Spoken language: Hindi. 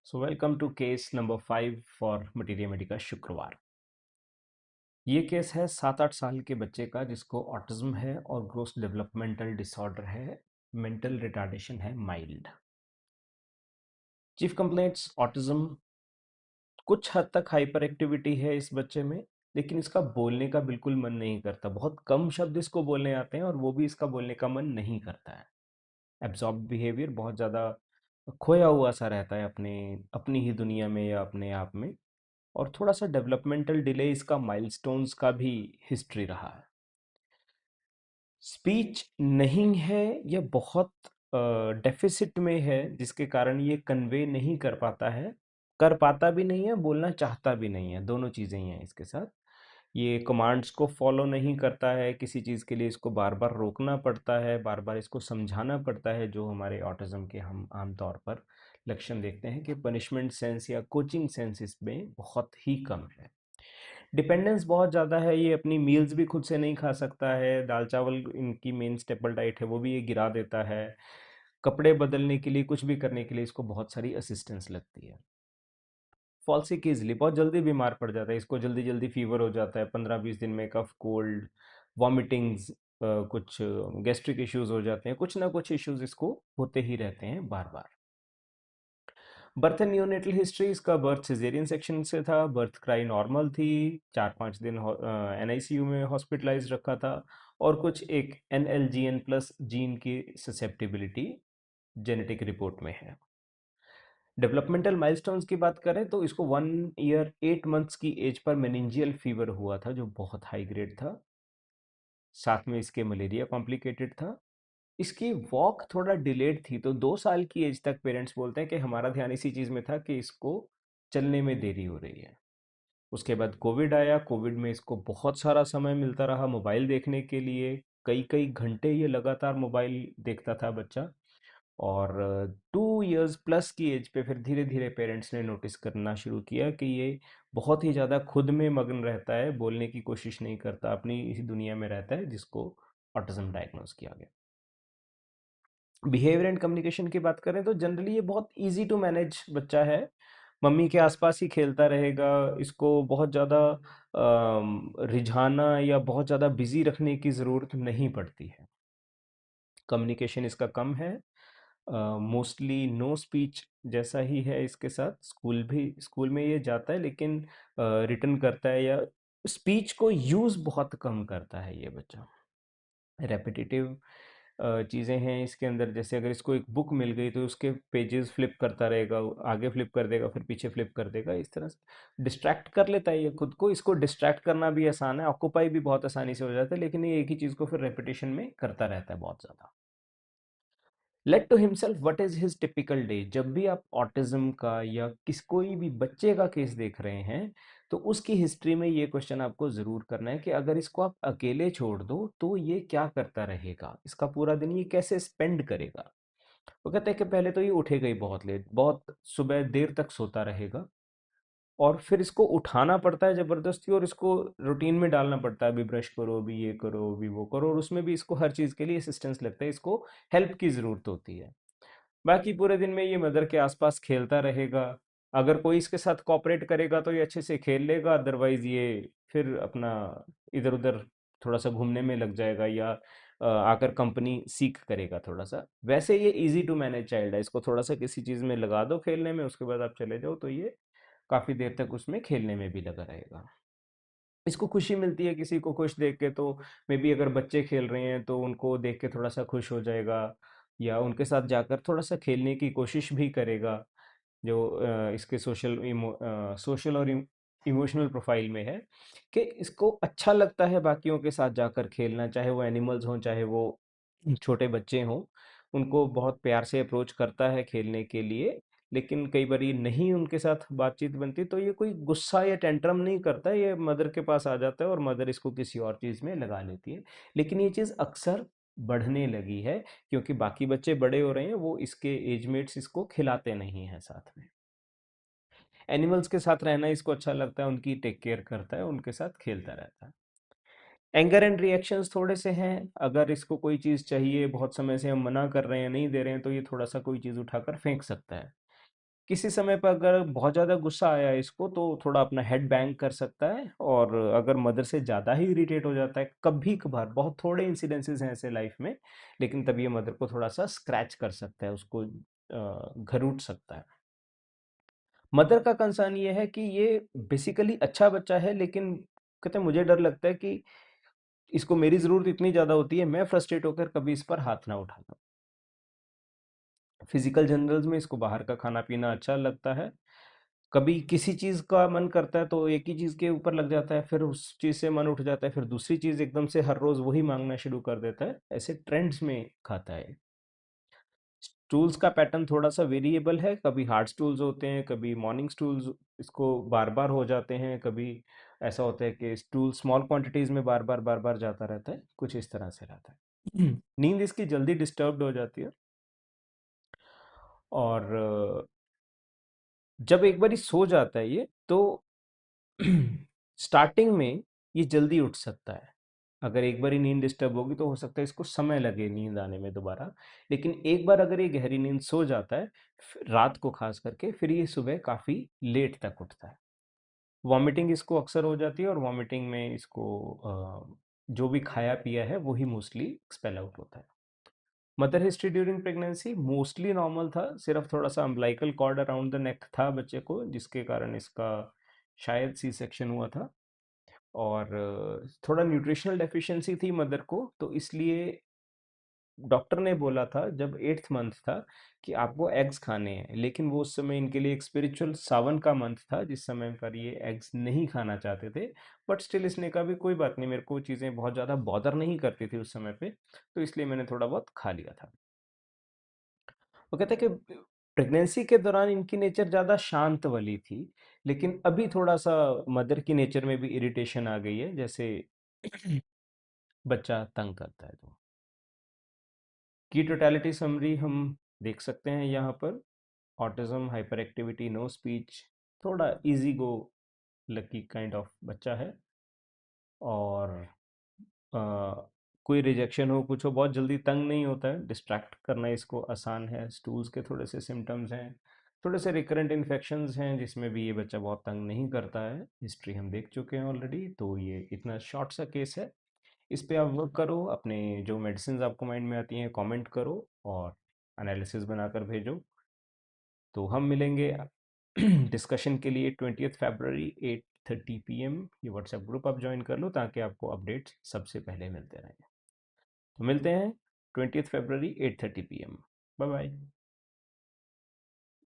So welcome to case number 5 for materia medica शुक्रवार। ये केस है 7-8 साल के बच्चे का जिसको ऑटिज्म है और ग्रोस डेवलपमेंटल डिसऑर्डर है। मेंटल रिटार्डेशन है माइल्ड। चीफ कंप्लेंट्स ऑटिज्म, कुछ हद तक हाइपर एक्टिविटी है इस बच्चे में, लेकिन इसका बोलने का बिल्कुल मन नहीं करता। बहुत कम शब्द इसको बोलने आते हैं और वो भी इसका बोलने का मन नहीं करता है। एब्जॉर्ब बिहेवियर, बहुत ज़्यादा खोया हुआ सा रहता है अपने अपनी ही दुनिया में या अपने आप में। और थोड़ा सा डेवलपमेंटल डिले इसका माइलस्टोन्स का भी हिस्ट्री रहा है। स्पीच नहीं है, यह बहुत डेफिसिट में है, जिसके कारण ये कन्वे नहीं कर पाता है। कर पाता भी नहीं है, बोलना चाहता भी नहीं है, दोनों चीज़ें ही हैं इसके साथ। ये कमांड्स को फॉलो नहीं करता है, किसी चीज़ के लिए इसको बार बार रोकना पड़ता है, बार बार इसको समझाना पड़ता है, जो हमारे ऑटिज्म के हम आमतौर पर लक्षण देखते हैं कि पनिशमेंट सेंस या कोचिंग सेंस इसमें बहुत ही कम है। डिपेंडेंस बहुत ज़्यादा है, ये अपनी मील्स भी खुद से नहीं खा सकता है। दाल चावल इनकी मेन स्टेपल डाइट है, वो भी ये गिरा देता है। कपड़े बदलने के लिए, कुछ भी करने के लिए इसको बहुत सारी असिस्टेंस लगती है। फॉल सिक ईजिली, बहुत जल्दी बीमार पड़ जाता है, इसको जल्दी जल्दी फीवर हो जाता है। 15-20 दिन में कफ, कोल्ड, वॉमिटिंग्स, कुछ गैस्ट्रिक इश्यूज हो जाते हैं। कुछ ना कुछ इश्यूज इसको होते ही रहते हैं बार बार। बर्थ एंड न्यूनेटल हिस्ट्री, इसका बर्थ सिजेरियन सेक्शन से था। बर्थ क्राई नॉर्मल थी। 4-5 दिन एनआईसीयू में हॉस्पिटलाइज रखा था। और कुछ एक NLGN प्लस जीन की ससेप्टिबिलिटी जेनेटिक रिपोर्ट में है। डेवलपमेंटल माइलस्टोन्स की बात करें तो इसको 1 ईयर 8 मंथ्स की एज पर मेनिंजियल फीवर हुआ था, जो बहुत हाई ग्रेड था। साथ में इसके मलेरिया कॉम्प्लिकेटेड था। इसकी वॉक थोड़ा डिलेड थी, तो 2 साल की एज तक पेरेंट्स बोलते हैं कि हमारा ध्यान इसी चीज़ में था कि इसको चलने में देरी हो रही है। उसके बाद कोविड आया। कोविड में इसको बहुत सारा समय मिलता रहा मोबाइल देखने के लिए। कई कई घंटे ये लगातार मोबाइल देखता था बच्चा। और 2 इयर्स प्लस की एज पे फिर धीरे धीरे पेरेंट्स ने नोटिस करना शुरू किया कि ये बहुत ही ज़्यादा खुद में मग्न रहता है, बोलने की कोशिश नहीं करता, अपनी इसी दुनिया में रहता है, जिसको ऑटिज्म डायग्नोस किया गया। बिहेवियर एंड कम्युनिकेशन की बात करें तो जनरली ये बहुत इजी टू मैनेज बच्चा है। मम्मी के आसपास ही खेलता रहेगा। इसको बहुत ज़्यादा रिझाना या बहुत ज़्यादा बिजी रखने की ज़रूरत नहीं पड़ती है। कम्युनिकेशन इसका कम है। मोस्टली नो स्पीच जैसा ही है इसके साथ। स्कूल में ये जाता है, लेकिन रिटर्न करता है या स्पीच को यूज़ बहुत कम करता है ये बच्चा। रेपिटेटिव चीज़ें हैं इसके अंदर, जैसे अगर इसको एक बुक मिल गई तो उसके पेजेस फ्लिप करता रहेगा, आगे फ्लिप कर देगा, फिर पीछे फ्लिप कर देगा। इस तरह से डिस्ट्रैक्ट कर लेता है ये खुद को। इसको डिस्ट्रैक्ट करना भी आसान है, ऑक्यूपाई भी बहुत आसानी से हो जाता है, लेकिन ये एक ही चीज़ को फिर रेपिटेशन में करता रहता है बहुत ज़्यादा। Let to himself what is his typical day. जब भी आप ऑटिज्म का या कोई भी बच्चे का केस देख रहे हैं, तो उसकी हिस्ट्री में ये क्वेश्चन आपको जरूर करना है कि अगर इसको आप अकेले छोड़ दो तो ये क्या करता रहेगा, इसका पूरा दिन ये कैसे स्पेंड करेगा। वो कहते हैं कि पहले तो ये उठेगा ही बहुत लेट, बहुत सुबह देर तक सोता रहेगा। और फिर इसको उठाना पड़ता है ज़बरदस्ती, और इसको रूटीन में डालना पड़ता है, अभी ब्रश करो, अभी ये करो, अभी वो करो, और उसमें भी इसको हर चीज़ के लिए असिस्टेंस लगता है, इसको हेल्प की ज़रूरत होती है। बाकी पूरे दिन में ये मदर के आसपास खेलता रहेगा। अगर कोई इसके साथ कोऑपरेट करेगा तो ये अच्छे से खेल लेगा, अदरवाइज ये फिर अपना इधर उधर थोड़ा सा घूमने में लग जाएगा, या आकर कंपनी सीख करेगा थोड़ा सा। वैसे ये इजी टू मैनेज चाइल्ड है, इसको थोड़ा सा किसी चीज़ में लगा दो खेलने में, उसके बाद आप चले जाओ तो ये काफ़ी देर तक उसमें खेलने में भी लगा रहेगा। इसको खुशी मिलती है किसी को खुश देख के, तो मे बी अगर बच्चे खेल रहे हैं तो उनको देख के थोड़ा सा खुश हो जाएगा, या उनके साथ जाकर थोड़ा सा खेलने की कोशिश भी करेगा। जो इसके सोशल और इमोशनल प्रोफाइल में है कि इसको अच्छा लगता है बाकियों के साथ जाकर खेलना, चाहे वो एनिमल्स हों, चाहे वो छोटे बच्चे हों। उनको बहुत प्यार से अप्रोच करता है खेलने के लिए। लेकिन कई बार नहीं उनके साथ बातचीत बनती तो ये कोई गुस्सा या टेंट्रम नहीं करता, ये मदर के पास आ जाता है और मदर इसको किसी और चीज़ में लगा लेती है। लेकिन ये चीज़ अक्सर बढ़ने लगी है, क्योंकि बाकी बच्चे बड़े हो रहे हैं, वो इसके एजमेट्स इसको खिलाते नहीं हैं साथ में। एनिमल्स के साथ रहना इसको अच्छा लगता है, उनकी टेक केयर करता है, उनके साथ खेलता रहता है। एंगर एंड रिएक्शंस थोड़े से हैं। अगर इसको कोई चीज़ चाहिए, बहुत समय से हम मना कर रहे हैं, नहीं दे रहे हैं, तो ये थोड़ा सा कोई चीज़ उठाकर फेंक सकता है। किसी समय पर अगर बहुत ज़्यादा गुस्सा आया है इसको, तो थोड़ा अपना हेड बैंग कर सकता है, और अगर मदर से ज़्यादा ही इरिटेट हो जाता है, कभी कभार, बहुत थोड़े इंसिडेंसेस हैं ऐसे लाइफ में, लेकिन तब ये मदर को थोड़ा सा स्क्रैच कर सकता है, उसको घरूट सकता है। मदर का कंसर्न ये है कि ये बेसिकली अच्छा बच्चा है, लेकिन कहते हैं मुझे डर लगता है कि इसको मेरी ज़रूरत इतनी ज़्यादा होती है, मैं फ्रस्ट्रेट होकर कभी इस पर हाथ ना उठाता। फिजिकल जनरल्स में इसको बाहर का खाना पीना अच्छा लगता है, कभी किसी चीज़ का मन करता है तो एक ही चीज़ के ऊपर लग जाता है, फिर उस चीज़ से मन उठ जाता है, फिर दूसरी चीज़ एकदम से हर रोज़ वही मांगना शुरू कर देता है, ऐसे ट्रेंड्स में खाता है। स्टूल्स का पैटर्न थोड़ा सा वेरिएबल है, कभी हार्ड स्टूल्स होते हैं, कभी मॉर्निंग स्टूल्स इसको बार बार हो जाते हैं, कभी ऐसा होता है कि स्टूल स्मॉल क्वांटिटीज में बार बार जाता रहता है, कुछ इस तरह से रहता है। नींद इसकी जल्दी डिस्टर्ब्ड हो जाती है, और जब एक बार सो जाता है ये, तो स्टार्टिंग में ये जल्दी उठ सकता है। अगर एक बार ही नींद डिस्टर्ब होगी तो हो सकता है इसको समय लगे नींद आने में दोबारा, लेकिन एक बार अगर ये गहरी नींद सो जाता है, रात को खास करके, फिर ये सुबह काफ़ी लेट तक उठता है। वॉमिटिंग इसको अक्सर हो जाती है, और वॉमिटिंग में इसको जो भी खाया पिया है वही मोस्टली एक्सपेल आउट होता है। Mother history during pregnancy mostly normal था, सिर्फ थोड़ा सा umbilical cord around the neck था बच्चे को, जिसके कारण इसका शायद सी सेक्शन हुआ था, और थोड़ा न्यूट्रिशनल डेफिशिएंसी थी मदर को, तो इसलिए डॉक्टर ने बोला था जब 8th मंथ था कि आपको एग्स खाने हैं, लेकिन वो उस समय इनके लिए एक स्पिरिचुअल सावन का मंथ था, जिस समय पर ये एग्स नहीं खाना चाहते थे। बट स्टिल इसने कहा भी कोई बात नहीं, मेरे को चीज़ें बहुत ज़्यादा बॉदर नहीं करती थी उस समय पे, तो इसलिए मैंने थोड़ा बहुत खा लिया था। वो कहते हैं कि प्रेगनेंसी के दौरान इनकी नेचर ज़्यादा शांत वाली थी, लेकिन अभी थोड़ा सा मदर की नेचर में भी इरिटेशन आ गई है, जैसे बच्चा तंग करता है तो। की टोटलिटी समरी हम देख सकते हैं यहाँ पर। Autism, hyper activity, no speech, थोड़ा easy go lucky kind of बच्चा है, और अ, कोई रिजेक्शन हो कुछ हो बहुत जल्दी तंग नहीं होता है, डिस्ट्रैक्ट करना इसको आसान है। स्टूल्स के थोड़े से सिम्टम्स हैं, थोड़े से रिकरेंट इन्फेक्शंस हैं, जिसमें भी ये बच्चा बहुत तंग नहीं करता है, हिस्ट्री हम देख चुके हैं ऑलरेडी, तो ये इतना शॉर्ट सा केस है। इस पे आप वर्क करो, अपने जो मेडिसिन आपको माइंड में आती हैं कमेंट करो, और एनालिसिस बनाकर भेजो। तो हम मिलेंगे डिस्कशन के लिए 20 फरवरी 8:30 PM। ये व्हाट्सएप ग्रुप आप ज्वाइन कर लो ताकि आपको अपडेट्स सबसे पहले मिलते रहें। तो मिलते हैं 20 फरवरी 8:30 PM। Bye bye.